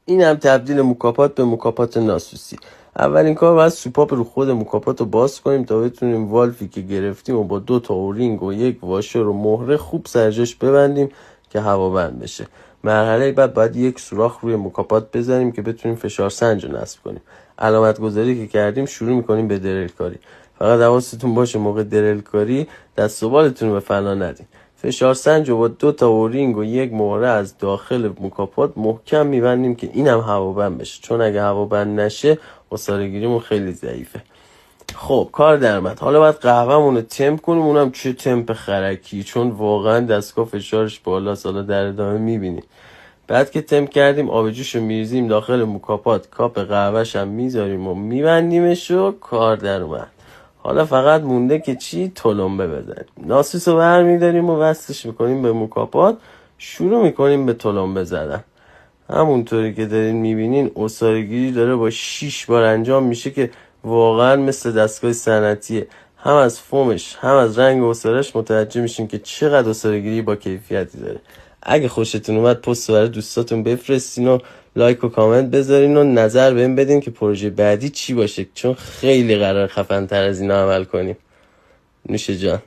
این هم تبدیل موکاپات به موکاپات ناسوسی. اولین کار باید سوپاپ رو خود موکاپات رو باز کنیم تا بتونیم والفی که گرفتیم و با 2 تا اورینگ و 1 واشر و مهره خوب سرجاش ببندیم که هوا بند بشه. مرحله بعد باید 1 سوراخ روی موکاپات بزنیم که بتونیم فشار سنج رو نصب کنیم. علامت گذاری که کردیم شروع میکنیم به درل کاری. فقط حواستون باشه موقع درل کاری دست و بالتون رو به فنا ندین. فشار سنج رو با 2 تا اورینگ و 1 مهره از داخل موکاپات محکم میبندیم که اینم هوابند بشه، چون اگه هوابند نشه عصاره‌گیریمون خیلی ضعیفه. خب کار درآمد. حالا باید قهوه‌مون رو تمپ کنیم، اونم چه تمپ خرکی، چون واقعا دستگاه فشارش بالاست. حالا در ادامه میبینیم. بعد که تمپ کردیم آبجوش رو میریزیم داخل موکاپات، کاپ قهوه‌ش هم میذاریم و میبندیمش و کار در اومد. حالا فقط مونده که چی؟ تلمبه بزنیم. ناسوس رو برمیداریم و وصلش میکنیم به موکاپات، شروع میکنیم به تلمبه زدن. همونطوری که دارین میبینین عصاره‌گیری داره با 6 بار انجام میشه که واقعا مثل دستگاه صنعتیه. هم از فومش هم از رنگ عصاره‌اش متوجه میشین که چقدر عصاره‌گیری با کیفیتی داره. اگه خوشتون اومد پست برای دوستاتون بفرستین و لایک و کامنت بذارین و نظر بهم بدین که پروژه بعدی چی باشه، چون خیلی قرار خفن تر از اینا عمل کنیم. نوش جان.